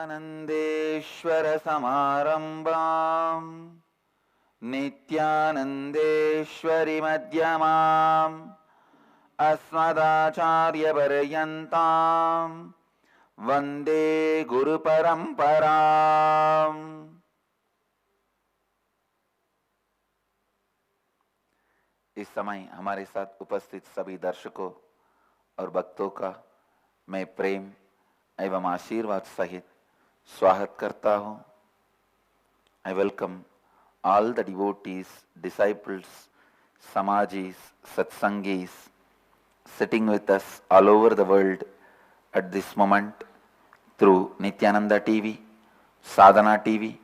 नित्यानन्देश्वर समारम्भाम् नित्यानन्देश्वरि मध्यमाम् अस्मदाचार्यपर्यन्ताम् वन्दे गुरुपरम्पराम्। इस समय हमारे साथ उपस्थित सभी दर्शकों और भक्तों का मैं प्रेम एवं आशीर्वाद सहित स्वागत करता हूं। I welcome all the devotees, disciples, samajis, satsangis sitting with us all over the world at this moment through Nityananda TV, Sadhana TV,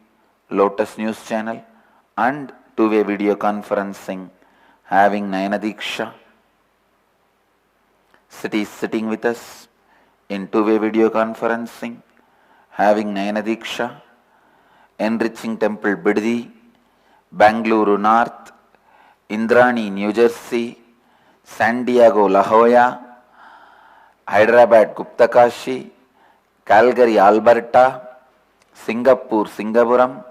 Lotus News Channel and two-way video conferencing having Nayana Diksha. Cities sitting with us in two-way video conferencing having Nayana Diksha, Enriching Temple Biddi, Bangalore North, Indrani New Jersey, San Diego La Jolla, Hyderabad Guptakashi, Calgary Alberta, Singapore Singapuram,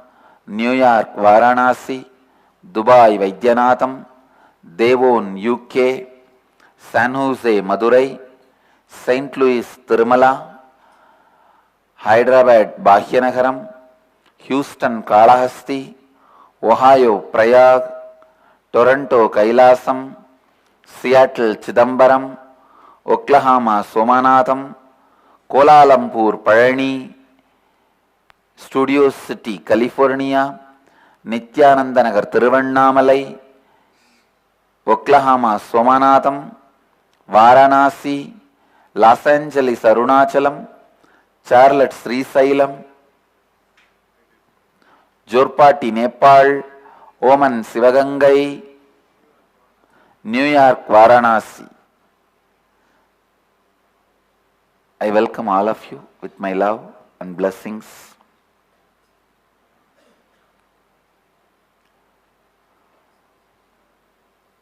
New York Varanasi, Dubai Vaidyanatham, Devon UK, San Jose Madurai, St. Louis Tirumala, Hyderabad Bhagyanagaram, Houston Kalahasti, Ohio Prayag, Toronto Kailasam, Seattle Chidambaram, Oklahoma Somanatham, Kuala Lumpur Palani, Studio City California, Nityananda Nagar Tiruvannamalai, Oklahoma Somanatham, Varanasi, Los Angeles Arunachalam, Charlotte Srisailam, Jorpati Nepal, Oman Sivagangai, New York Varanasi. I welcome all of you with my love and blessings.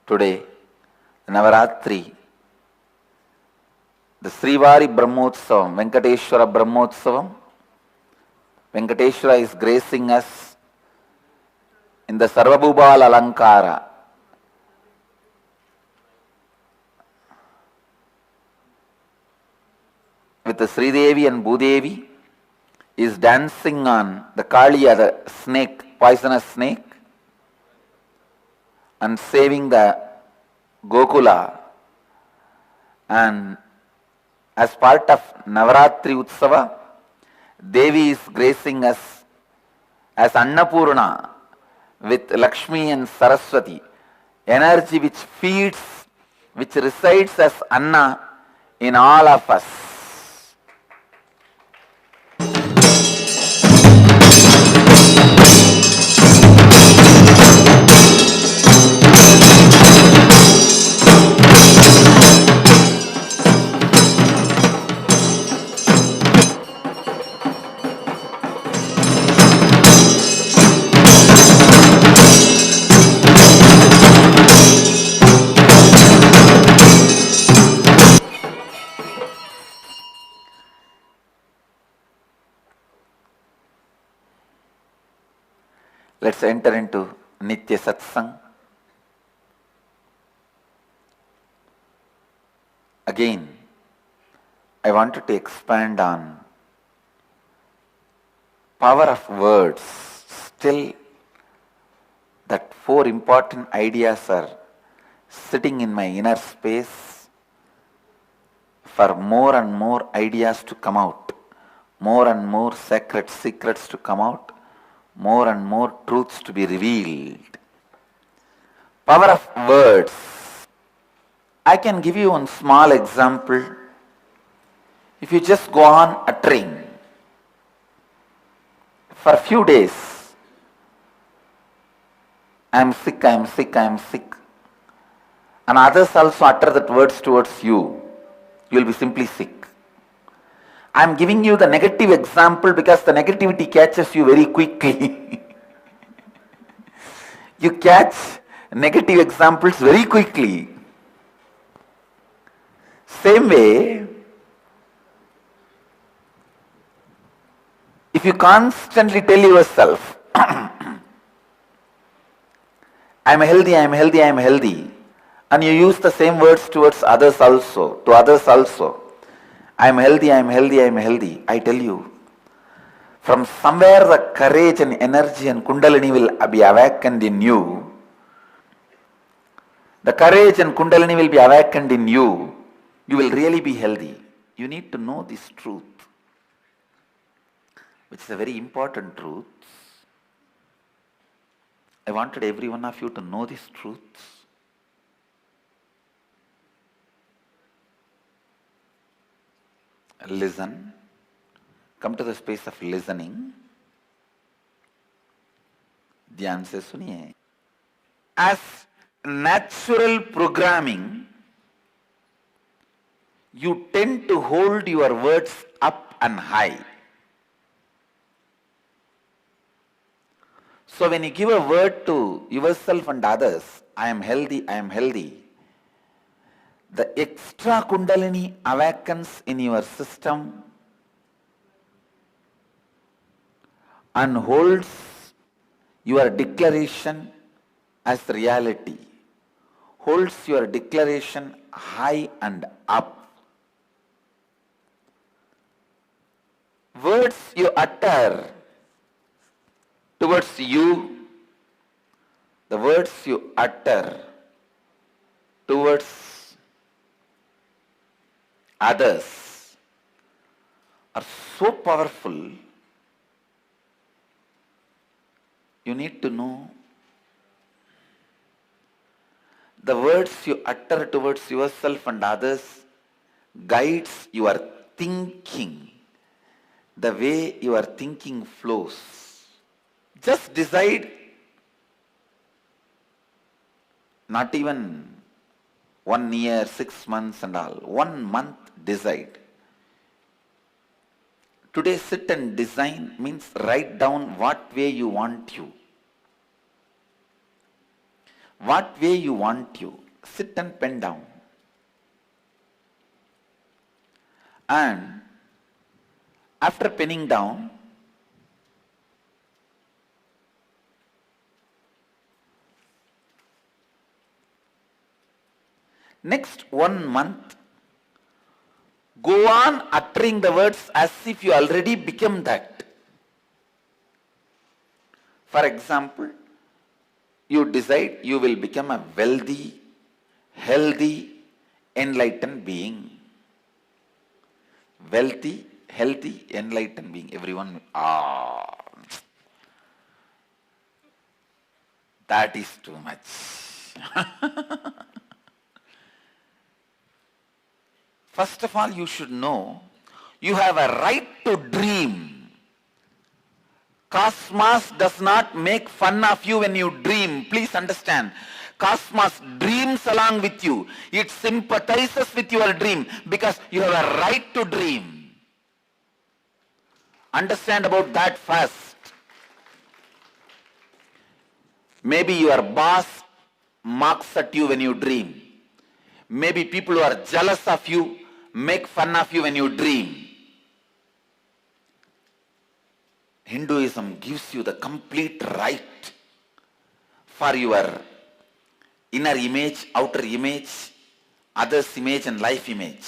Today, Navaratri, the Srivari Brahmotsavam, Venkateshwara Brahmotsavam. Venkateshwara is gracing us in the Sarvabhubal Alankara. With the Sridevi and Bhudevi is dancing on the Kaliya, the snake, poisonous snake, and saving the Gokula. And as part of Navaratri Utsava, Devi is gracing us as Annapurna with Lakshmi and Saraswati, energy which feeds, which resides as Anna in all of us. Let's enter into Nitya Satsang. Again, I wanted to expand on power of words. Still, that four important ideas are sitting in my inner space for more and more ideas to come out, more and more sacred secrets to come out, more and more truths to be revealed. Power of words. I can give you one small example. If you just go on uttering for a few days, I am sick, I am sick, I am sick, and others also utter that words towards you, you will be simply sick. I am giving you the negative example because the negativity catches you very quickly. You catch negative examples very quickly. Same way, If you constantly tell yourself, I'm healthy, I'm healthy, I'm healthy, and you use the same words towards others also, to others also, I'm healthy, I'm healthy, I'm healthy, I tell you, from somewhere the courage and energy and kundalini will be awakened in you. The courage and kundalini will be awakened in you. You will really be healthy. You need to know this truth, which is a very important truth. I wanted every one of you to know this truth. Listen. Come to the space of listening. ध्यान से सुनिए. As natural programming, you tend to hold your words up and high. So when you give a word to yourself and others, I am healthy, I am healthy, the extra kundalini awakens in your system and holds your declaration as reality, holds your declaration high and up. Words you utter towards you, the words you utter towards others are so powerful. You need to know the words you utter towards yourself and others guides your thinking, the way your thinking flows. Just decide, not even 1 year, 6 months and all, 1 month decide. Today sit and design means write down what way you want you. What way you want you. Sit and pen down. And after penning down, next 1 month, go on uttering the words as if you already become that. For example, you decide you will become a wealthy, healthy, enlightened being. Wealthy, healthy, enlightened being. Everyone, that is too much. First of all, you should know you have a right to dream. Cosmos does not make fun of you when you dream. Please understand. Cosmos dreams along with you. It sympathizes with your dream because you have a right to dream. Understand about that first. Maybe your boss mocks at you when you dream. Maybe people who are jealous of you make fun of you when you dream. Hinduism gives you the complete right for your inner image, outer image, others' image and life image.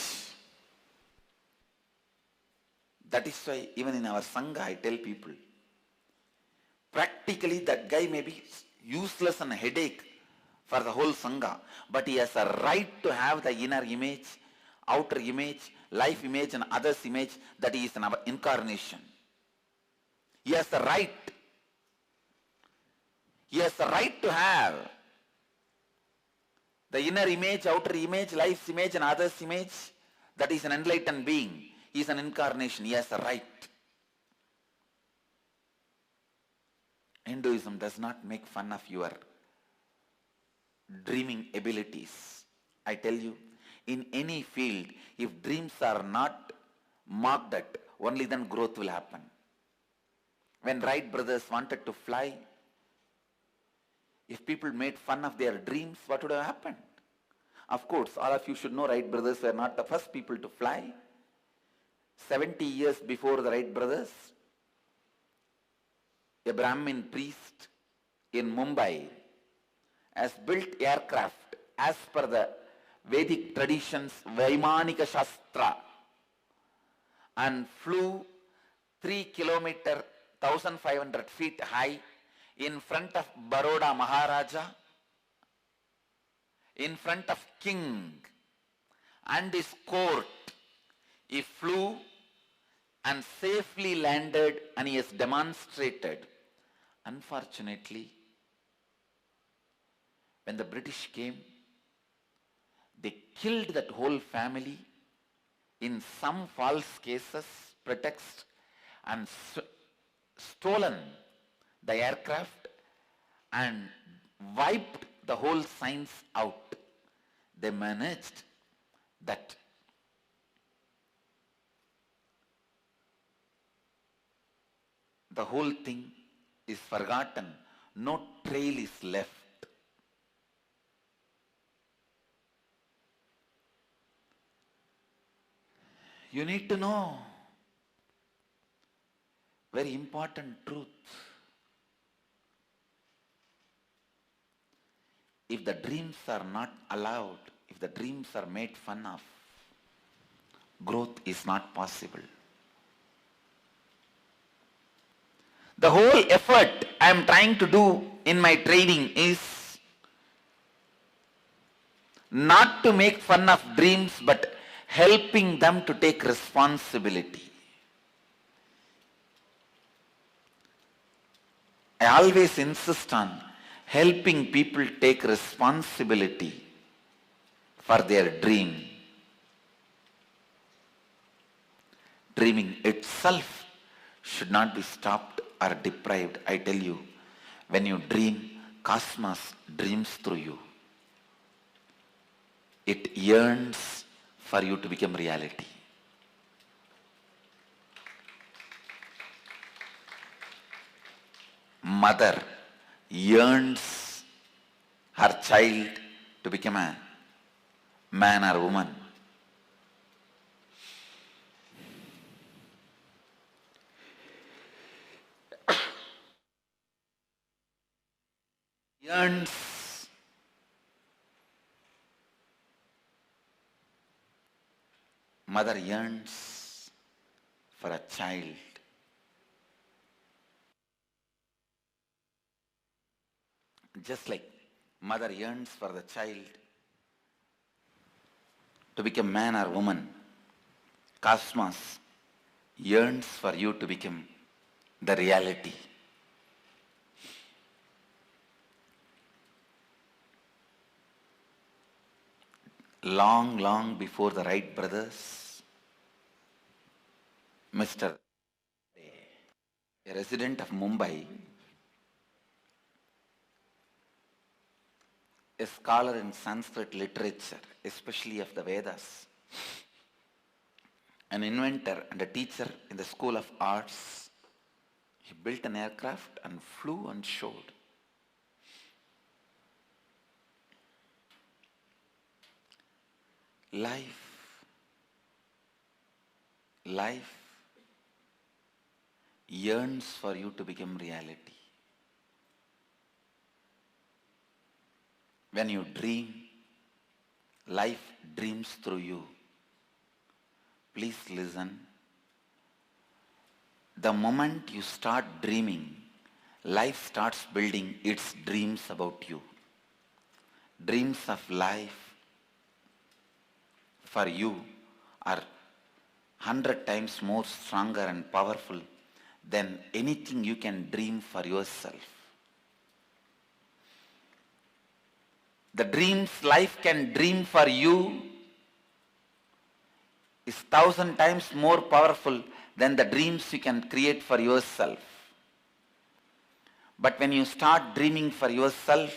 That is why even in our Sangha I tell people, practically that guy may be useless and a headache for the whole Sangha, but he has a right to have the inner image, outer image, life image and others' image, that he is an incarnation. He has the right. He has the right to have the inner image, outer image, life's image and others' image, that is an enlightened being. He is an incarnation. He has the right. Hinduism does not make fun of your dreaming abilities. I tell you, in any field, if dreams are not mocked at, only then growth will happen. When Wright brothers wanted to fly, if people made fun of their dreams, what would have happened? Of course, all of you should know Wright brothers were not the first people to fly. 70 years before the Wright brothers, a Brahmin priest in Mumbai, has built aircraft as per the Vedic traditions, Vaimanika Shastra, and flew 3 kilometer, 1,500 feet high in front of Baroda Maharaja, in front of king and his court. He flew and safely landed, and he has demonstrated. Unfortunately, when the British came, they killed that whole family in some false cases, pretext, and stolen the aircraft and wiped the whole signs out. They managed that. The whole thing is forgotten. No trail is left. You need to know very important truth. If the dreams are not allowed, if the dreams are made fun of, growth is not possible. The whole effort I am trying to do in my training is not to make fun of dreams, but helping them to take responsibility. I always insist on helping people take responsibility for their dream. Dreaming itself should not be stopped or deprived. I tell you, when you dream, cosmos dreams through you. It yearns for you to become reality. Mother yearns her child to become a man or woman. Yearns Mother yearns for a child. Just like mother yearns for the child to become man or woman, cosmos yearns for you to become the reality. Long before the Wright brothers, Mr. a resident of Mumbai, a scholar in Sanskrit literature, especially of the Vedas, an inventor and a teacher in the School of Arts, he built an aircraft and flew and showed. Life yearns for you to become reality. When you dream, life dreams through you. Please listen. The moment you start dreaming, life starts building its dreams about you. Dreams of life for you are 100 times more stronger and powerful than anything you can dream for yourself. The dreams life can dream for you is 1,000 times more powerful than the dreams you can create for yourself. But when you start dreaming for yourself,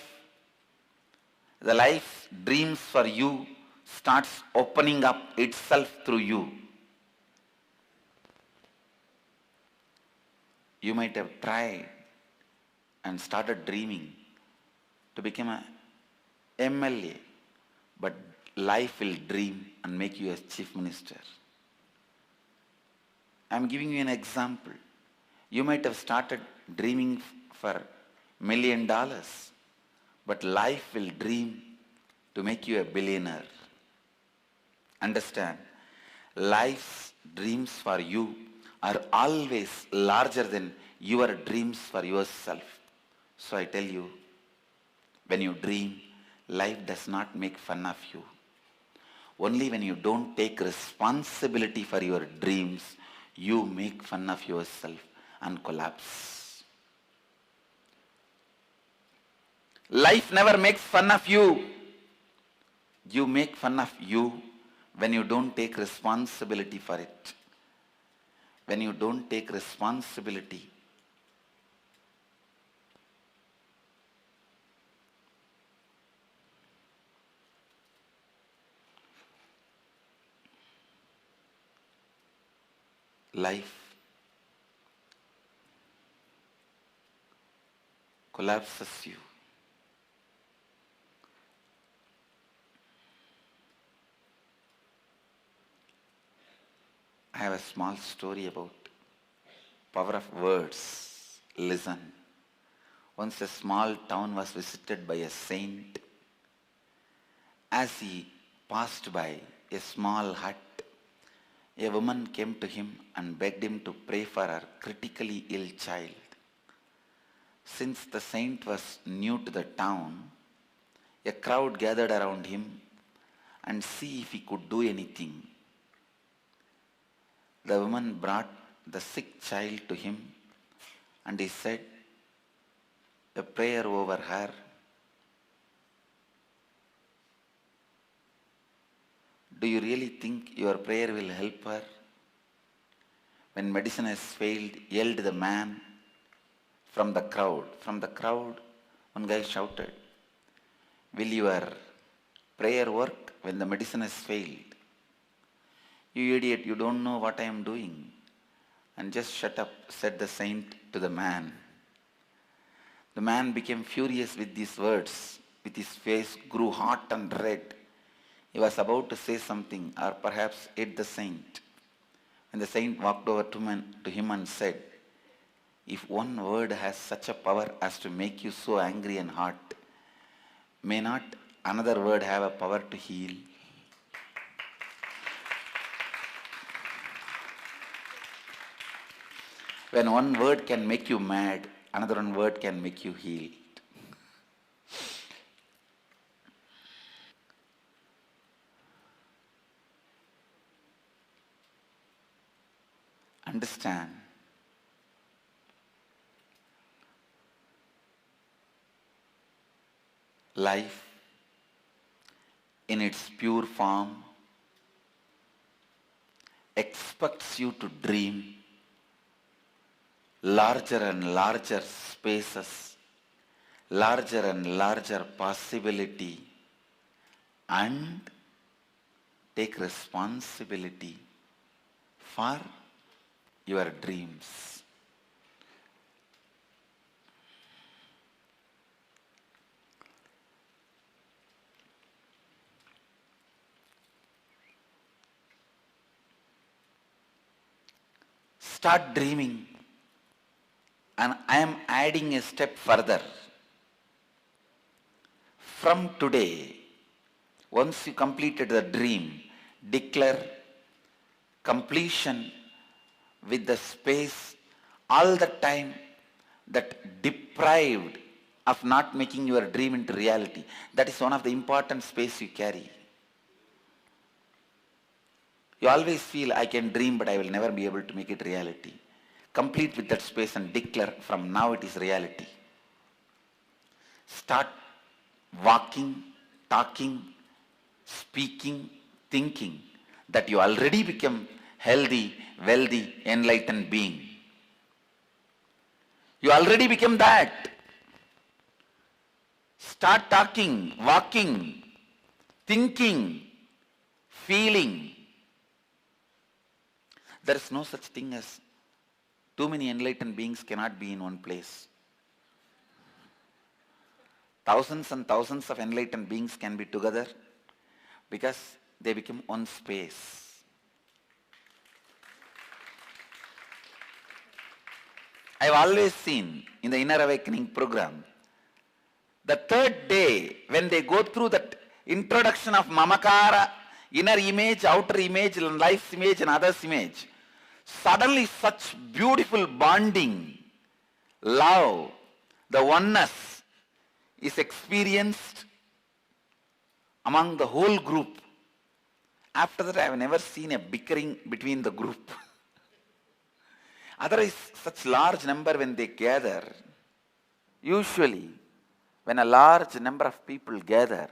the life dreams for you starts opening up itself through you. You might have tried and started dreaming to become a MLA, but life will dream and make you a chief minister. I am giving you an example. You might have started dreaming for $1,000,000, but life will dream to make you a billionaire. Understand, life's dreams for you are always larger than your dreams for yourself. So I tell you, when you dream, life does not make fun of you. Only when you don't take responsibility for your dreams, you make fun of yourself and collapse. Life never makes fun of you. You make fun of you when you don't take responsibility for it. When you don't take responsibility, life collapses you. I have a small story about power of words. Listen. Once a small town was visited by a saint. As he passed by a small hut, a woman came to him and begged him to pray for her critically ill child. Since the saint was new to the town, a crowd gathered around him and see if he could do anything. The woman brought the sick child to him and he said a prayer over her. Do you really think your prayer will help her? When medicine has failed, yelled the man from the crowd. From the crowd, one guy shouted, will your prayer work when the medicine has failed? You idiot, you don't know what I am doing. And just shut up, said the saint to the man. The man became furious with these words. With his face grew hot and red. He was about to say something, or perhaps hit the saint. And the saint walked over to him and said, if one word has such a power as to make you so angry and hot, may not another word have a power to heal? When one word can make you mad, another one word can make you healed. Understand, life in its pure form expects you to dream larger and larger spaces, larger and larger possibility, and take responsibility for your dreams. Start dreaming. And I am adding a step further. From today, once you completed the dream, declare completion with the space all the time that deprived of not making your dream into reality. That is one of the important space you carry. You always feel, I can dream but I will never be able to make it reality. Complete with that space and declare, from now it is reality. Start walking, talking, speaking, thinking that you already become healthy, wealthy, enlightened being. You already become that. Start talking, walking, thinking, feeling. There is no such thing as too many enlightened beings cannot be in one place. Thousands and thousands of enlightened beings can be together because they become one space. I've always seen in the Inner Awakening program, the third day, when they go through that introduction of Mamakara, inner image, outer image, life's image and others' image, suddenly such beautiful bonding, love, the oneness is experienced among the whole group. After that, I have never seen a bickering between the group. Otherwise, such large number when they gather, usually when a large number of people gather,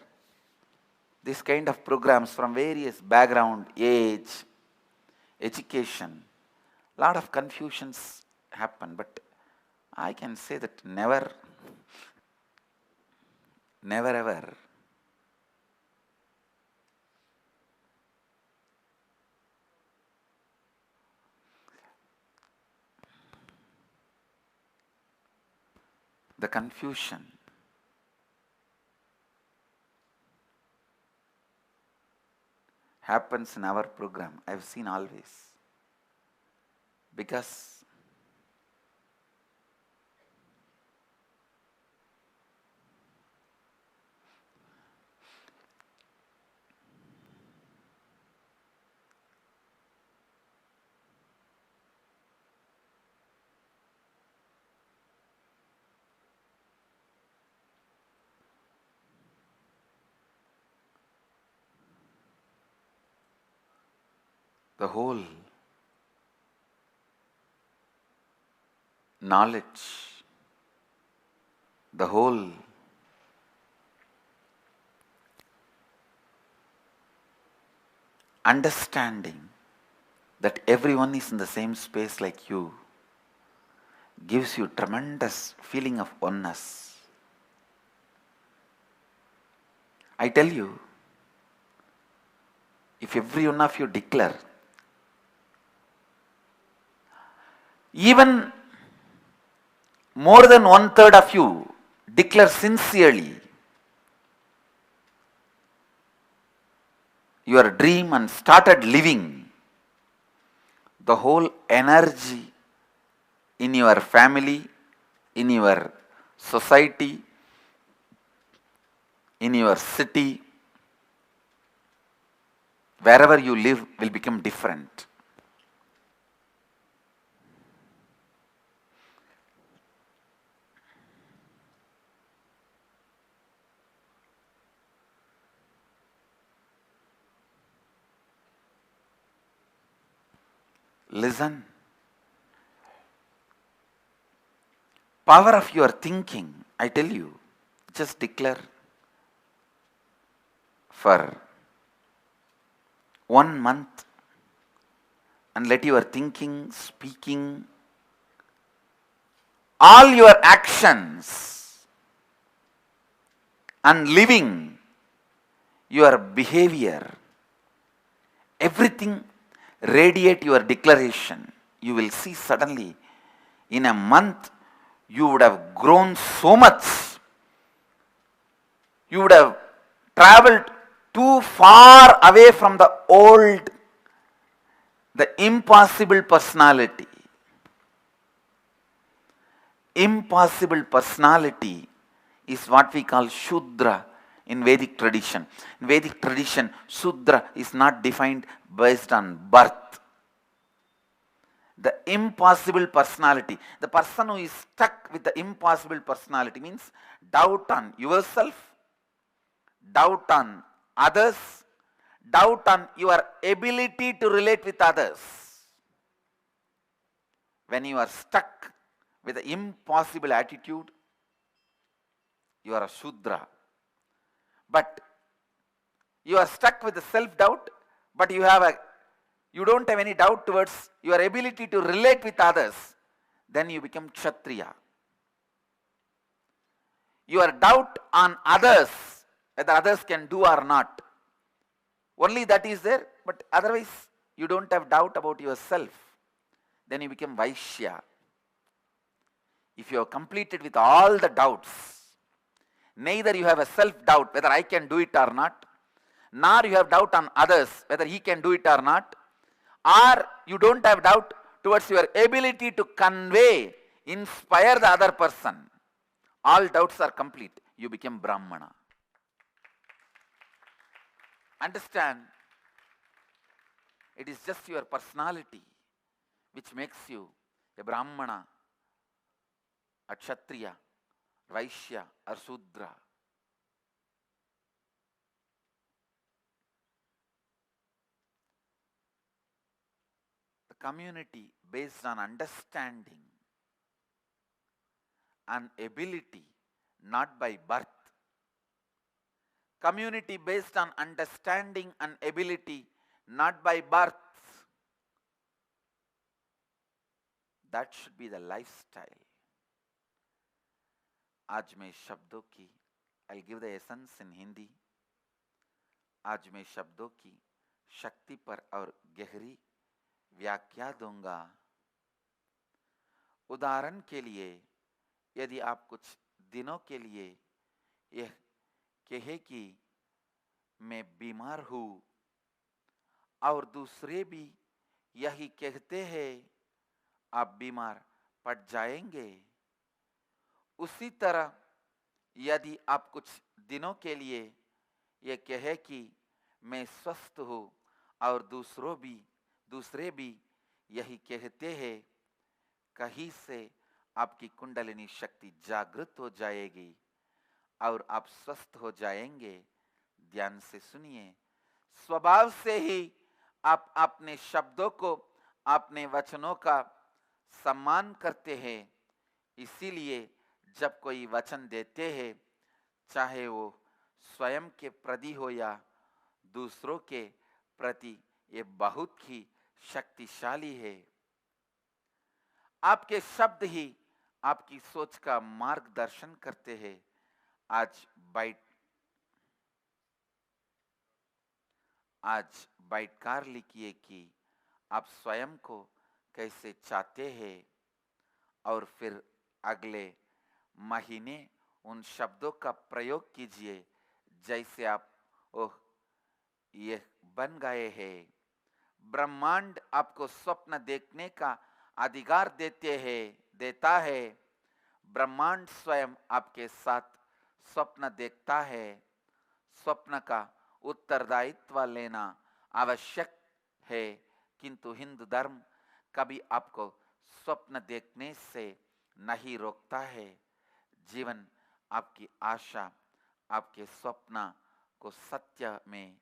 this kind of programs from various background, age, education, lot of confusions happen, but I can say that never ever the confusion happens in our program. I've seen always. Because the whole knowledge, the whole understanding that everyone is in the same space like you gives you tremendous feeling of oneness. I tell you, if every one of you declare, even more than 1/3 of you declare sincerely your dream and started living, the whole energy in your family, in your society, in your city, wherever you live will become different. Listen. Power of your thinking, I tell you, just declare for 1 month and let your thinking, speaking, all your actions and living, your behavior, everything radiate your declaration. You will see suddenly in a month you would have grown so much. You would have traveled too far away from the old, the impossible personality. Impossible personality is what we call Shudra in Vedic tradition. In Vedic tradition, Shudra is not defined based on birth. The impossible personality, the person who is stuck with the impossible personality means doubt on yourself, doubt on others, doubt on your ability to relate with others. When you are stuck with the impossible attitude, you are a Shudra. But you are stuck with the self-doubt, but you don't have any doubt towards your ability to relate with others, then you become Kshatriya. Your doubt on others, whether others can do or not, only that is there, but otherwise you don't have doubt about yourself, then you become Vaishya. If you have completed with all the doubts, neither you have a self-doubt whether I can do it or not, nor you have doubt on others whether he can do it or not, or you don't have doubt towards your ability to convey inspire the other person, all doubts are complete. You become Brahmana. Understand? It is just your personality which makes you a Brahmana, a Kshatriya, Vaishya, or Sudra. The community based on understanding and ability, not by birth. Community based on understanding and ability, not by birth. That should be the lifestyle. आज मैं शब्दों की, I'll give the essence in Hindi. आज मैं शब्दों की शक्ति पर और गहरी व्याख्या दूंगा. उदाहरण के लिए, यदि आप कुछ दिनों के लिए यह कहे कि मैं बीमार हूं और दूसरे भी यही कहते हैं आप बीमार पड़ जाएंगे, उसी तरह यदि आप कुछ दिनों के लिए यह कहे कि मैं स्वस्थ हूं और दूसरे भी यही कहते हैं, कहीं से आपकी कुंडलिनी शक्ति जागृत हो जाएगी और आप स्वस्थ हो जाएंगे. ध्यान से सुनिए. स्वभाव से ही आप अपने शब्दों को, अपने वचनों का सम्मान करते हैं. इसीलिए जब कोई वचन देते हैं, चाहे वो स्वयं के प्रति हो या दूसरों के प्रति, ये बहुत ही शक्तिशाली है. आपके शब्द ही आपकी सोच का मार्गदर्शन करते हैं. आज बाइटकार लिखिए कि आप स्वयं को कैसे चाहते हैं और फिर अगले महीने उन शब्दों का प्रयोग कीजिए जैसे आप ये बन गए हैं. ब्रह्मांड आपको स्वप्न देखने का अधिकार देता है. ब्रह्मांड स्वयं आपके साथ स्वप्न देखता है. स्वप्न का उत्तरदायित्व लेना आवश्यक है, किंतु हिंदू धर्म कभी आपको स्वप्न देखने से नहीं रोकता है. जीवन आपकी आशा, आपके स्वप्न को सत्य में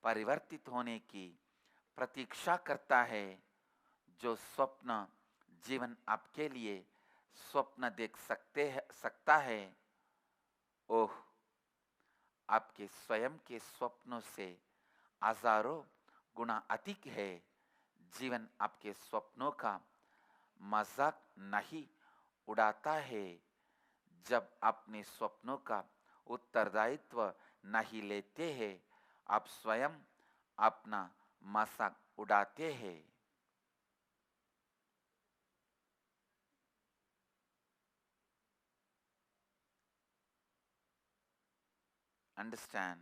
परिवर्तित होने की प्रतीक्षा करता है. जो स्वप्न जीवन आपके लिए स्वप्न देख सकता है, ओह, आपके स्वयं के स्वप्नों से हजारों गुना अधिक है. जीवन आपके स्वप्नों का मजाक नहीं उड़ाता है. जब अपने स्वप्नों का उत्तरदायित्व नहीं लेते हैं, आप स्वयं अपना मजाक उड़ाते हैं. Understand?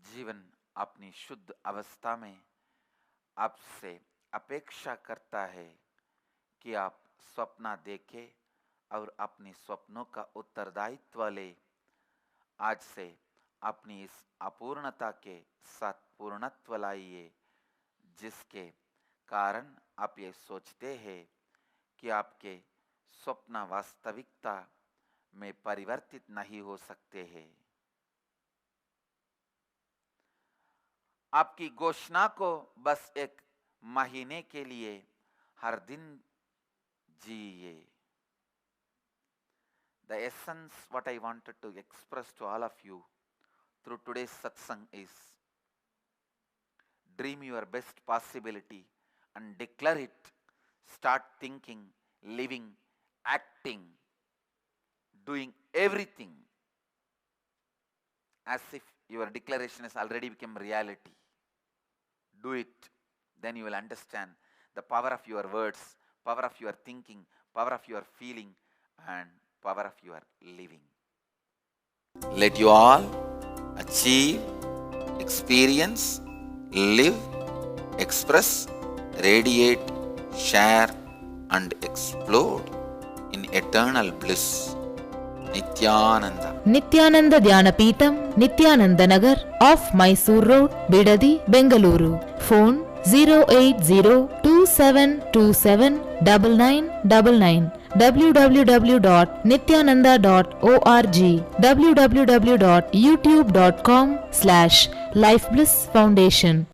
जीवन अपनी शुद्ध अवस्था में आपसे अपेक्षा करता है कि आप स्वप्न देखें और अपने स्वप्नों का उत्तरदायित्व ले. आज से अपनी इस अपूर्णता के साथ पूर्णत्व लाइए, जिसके कारण आप ये सोचते हैं कि आपके स्वप्न वास्तविकता में परिवर्तित नहीं हो सकते हैं. आपकी घोषणा को बस एक महीने के लिए हर दिन जिए. The essence what I wanted to express to all of you through today's satsang is, dream your best possibility and declare it. Start thinking, living, acting, doing everything as if your declaration has already become reality. Do it. then you will understand the power of your words, power of your thinking, power of your feeling, and power of your living. Let you all achieve, experience, live, express, radiate, share, and explode in eternal bliss. Nityananda. Nityananda Dhyanapitham, Nityananda Nagar, off Mysore Road, Bidadi, Bengaluru. Phone 08027279999. www.nityananda.org. www.youtube.com/Life Bliss Foundation.